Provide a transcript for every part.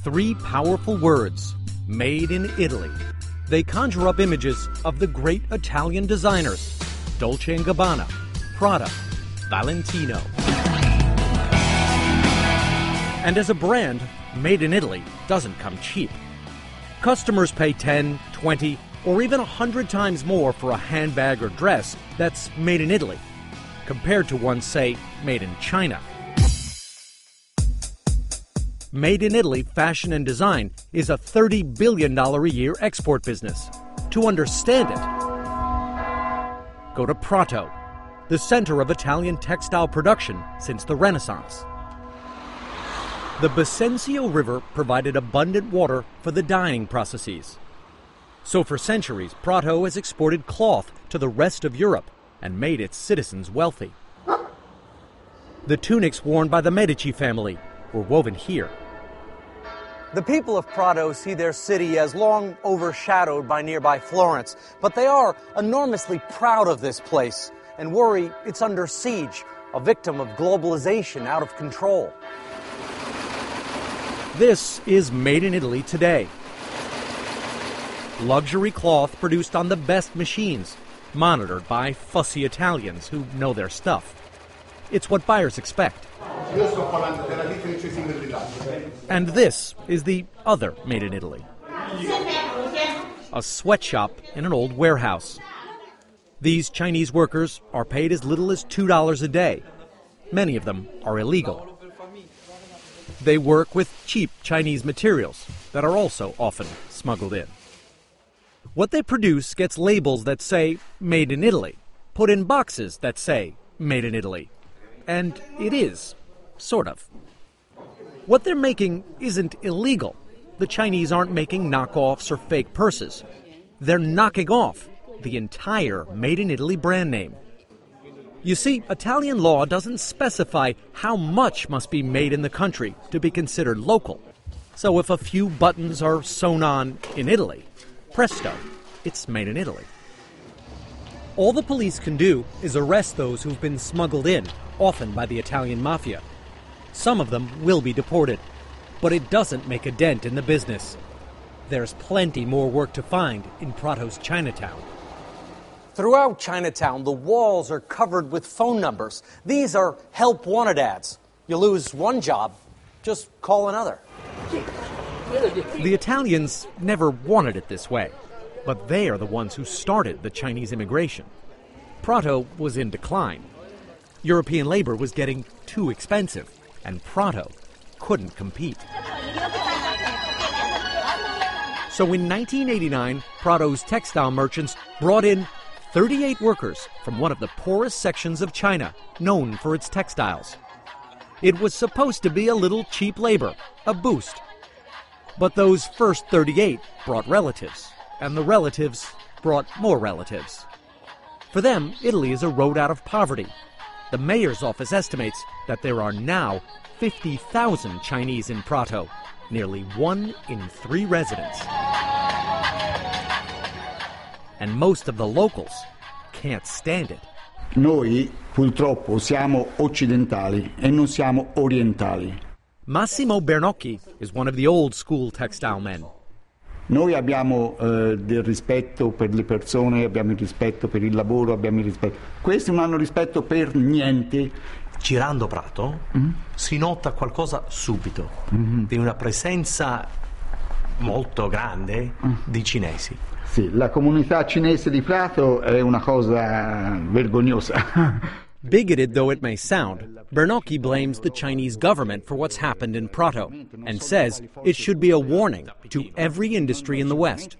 Three powerful words, made in Italy. They conjure up images of the great Italian designers, Dolce & Gabbana, Prada, Valentino. And as a brand, made in Italy doesn't come cheap. Customers pay 10, 20, or even 100 times more for a handbag or dress that's made in Italy, compared to one, say, made in China. Made in Italy fashion and design is a $30 billion a year export business. To understand it, go to Prato, the center of Italian textile production since the Renaissance. The Bisenzio River provided abundant water for the dyeing processes. So for centuries, Prato has exported cloth to the rest of Europe and made its citizens wealthy. The tunics worn by the Medici family were woven here. The people of Prato see their city as long overshadowed by nearby Florence, but they are enormously proud of this place and worry it's under siege, a victim of globalization out of control. This is made in Italy today. Luxury cloth produced on the best machines, monitored by fussy Italians who know their stuff. It's what buyers expect. And this is the other made in Italy. A sweatshop in an old warehouse. These Chinese workers are paid as little as $2 a day. Many of them are illegal. They work with cheap Chinese materials that are also often smuggled in. What they produce gets labels that say, made in Italy, put in boxes that say, made in Italy. And it is, sort of. What they're making isn't illegal. The Chinese aren't making knockoffs or fake purses. They're knocking off the entire Made in Italy brand name. You see, Italian law doesn't specify how much must be made in the country to be considered local. So if a few buttons are sewn on in Italy, presto, it's made in Italy. All the police can do is arrest those who've been smuggled in, often by the Italian mafia. Some of them will be deported, but it doesn't make a dent in the business. There's plenty more work to find in Prato's Chinatown. Throughout Chinatown, the walls are covered with phone numbers. These are help wanted ads. You lose one job, just call another. The Italians never wanted it this way, but they are the ones who started the Chinese immigration. Prato was in decline. European labor was getting too expensive, and Prato couldn't compete. So in 1989, Prato's textile merchants brought in 38 workers from one of the poorest sections of China, known for its textiles. It was supposed to be a little cheap labor, a boost. But those first 38 brought relatives, and the relatives brought more relatives. For them, Italy is a road out of poverty. The mayor's office estimates that there are now 50,000 Chinese in Prato, nearly 1 in 3 residents. And most of the locals can't stand it. Noi purtroppo siamo occidentali e non siamo orientali. Massimo Bernocchi is one of the old school textile men. Noi abbiamo del rispetto per le persone, abbiamo il rispetto per il lavoro, abbiamo il rispetto. Questi non hanno rispetto per niente. Girando Prato si nota qualcosa subito, di una presenza molto grande di cinesi. Sì, la comunità cinese di Prato è una cosa vergognosa. Bigoted though it may sound, Bernocchi blames the Chinese government for what's happened in Prato and says it should be a warning to every industry in the West.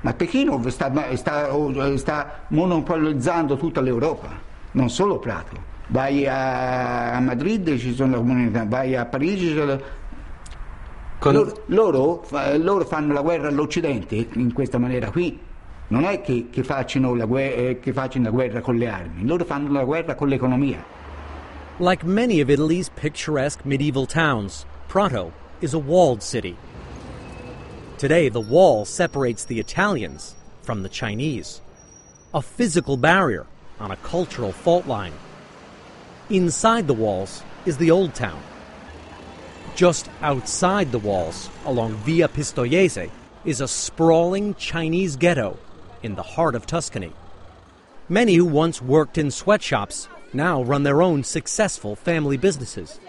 Ma Pechino sta monopolizzando tutta l'Europa, non solo Prato. Vai a Madrid, ci sono le comunità, vai a Parigi, loro fanno la guerra all'Occidente in questa maniera qui. Non è che facciano la guerra con le armi, loro fanno la guerra con l'economia. Like many of Italy's picturesque medieval towns, Prato is a walled city. Today, the wall separates the Italians from the Chinese, a physical barrier on a cultural fault line. Inside the walls is the old town. Just outside the walls, along Via Pistoiese, is a sprawling Chinese ghetto in the heart of Tuscany. Many who once worked in sweatshops now run their own successful family businesses.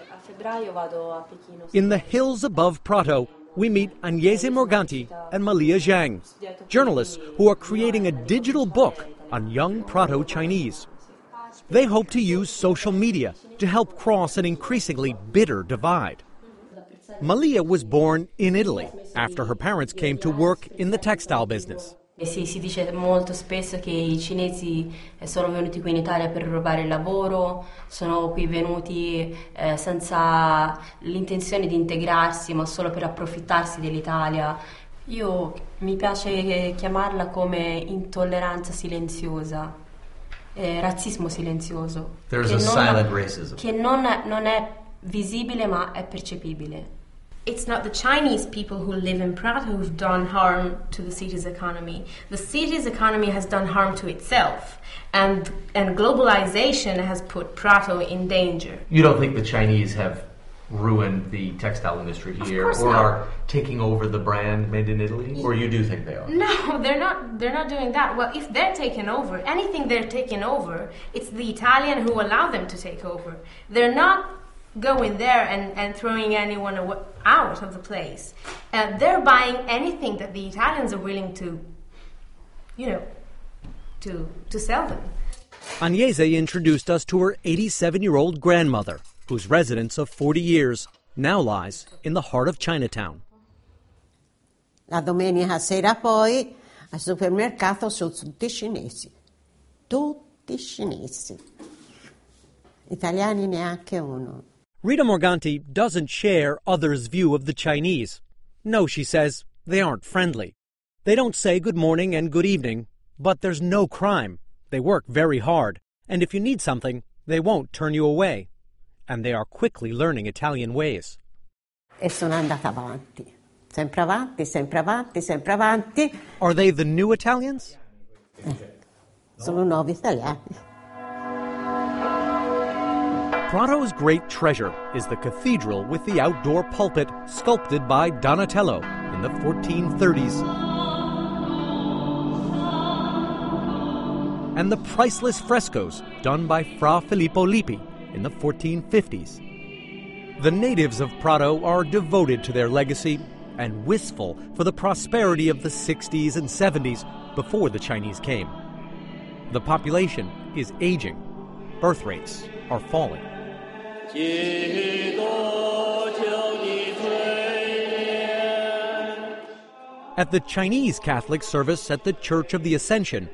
In the hills above Prato, we meet Agnese Morganti and Malia Zhang, journalists who are creating a digital book on young Prato Chinese. They hope to use social media to help cross an increasingly bitter divide. Malia was born in Italy after her parents came to work in the textile business. Si dice molto spesso che I cinesi sono venuti qui in Italia per rubare il lavoro, sono qui venuti senza l'intenzione di integrarsi, ma solo per approfittarsi dell'Italia. Mi piace chiamarla come intolleranza silenziosa, razzismo silenzioso. There's a silent racism. Che non è visibile ma è percepibile. It's not the Chinese people who live in Prato who've done harm to the city's economy. The city's economy has done harm to itself, and globalization has put Prato in danger. You don't think the Chinese have ruined the textile industry here or are taking over the brand made in Italy? Or you do think they are? No, they're not doing that. Well, if they're taking over, anything they're taking over, it's the Italian who allow them to take over. They're not going there and throwing anyone out of the place. They're buying anything that the Italians are willing to sell them. Agnese introduced us to her 87-year-old grandmother, whose residence of 40 years now lies in the heart of Chinatown. La domenica sera poi al supermercato sono tutti cinesi. Tutti cinesi. Italiani neanche uno. Rita Morganti doesn't share others' view of the Chinese. No, she says, they aren't friendly. They don't say good morning and good evening, but there's no crime. They work very hard, and if you need something, they won't turn you away. And they are quickly learning Italian ways. E sono andata avanti. Sempre avanti, sempre avanti, sempre avanti. Are they the new Italians? Sono nuovi italiani. Prato's great treasure is the cathedral with the outdoor pulpit sculpted by Donatello in the 1430s. And the priceless frescoes done by Fra Filippo Lippi in the 1450s. The natives of Prato are devoted to their legacy and wistful for the prosperity of the 60s and 70s before the Chinese came. The population is aging. Birth rates are falling. At the Chinese Catholic service at the Church of the Ascension,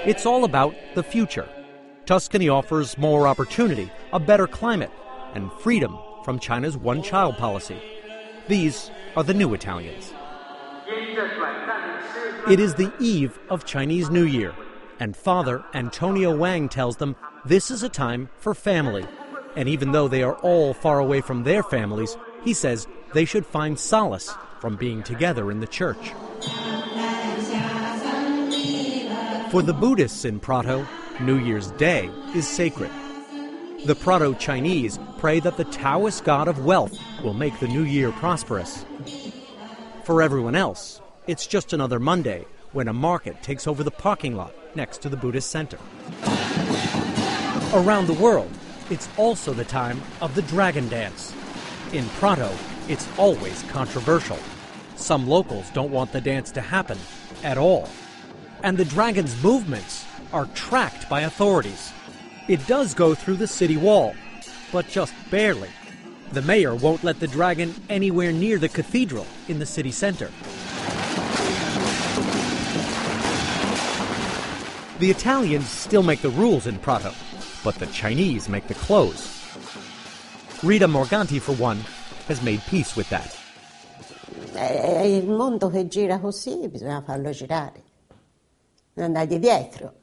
it's all about the future. Tuscany offers more opportunity, a better climate, and freedom from China's one-child policy. These are the new Italians. It is the eve of Chinese New Year, and Father Antonio Wang tells them this is a time for family. And even though they are all far away from their families, he says they should find solace from being together in the church. For the Buddhists in Prato, New Year's Day is sacred. The Prato Chinese pray that the Taoist god of wealth will make the new year prosperous. For everyone else, it's just another Monday when a market takes over the parking lot next to the Buddhist center. Around the world, it's also the time of the dragon dance. In Prato, it's always controversial. Some locals don't want the dance to happen at all. And the dragon's movements are tracked by authorities. It does go through the city wall, but just barely. The mayor won't let the dragon anywhere near the cathedral in the city center. The Italians still make the rules in Prato, but the Chinese make the clothes. Rita Morganti, for one, has made peace with that. Il mondo che gira così bisogna farlo girare, non andargli dietro,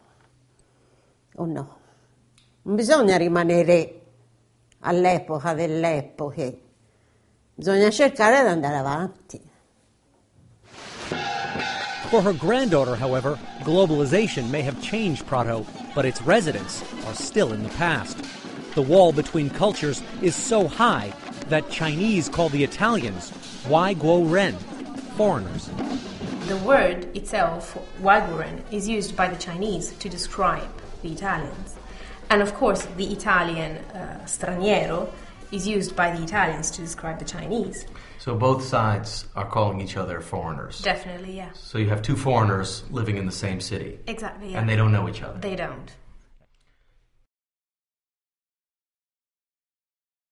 o no? Non bisogna rimanere all'epoca delle epoche, bisogna cercare di andare avanti. For her granddaughter, however, globalization may have changed Prato, but its residents are still in the past. The the wall between cultures is so high that Chinese call the Italians Waiguoren, foreigners. The word itself, Waiguoren, is used by the Chinese to describe the Italians. And of course, the Italian straniero is used by the Italians to describe the Chinese. So both sides are calling each other foreigners. Definitely, yeah. So you have two foreigners living in the same city. Exactly, yeah. And they don't know each other. They don't.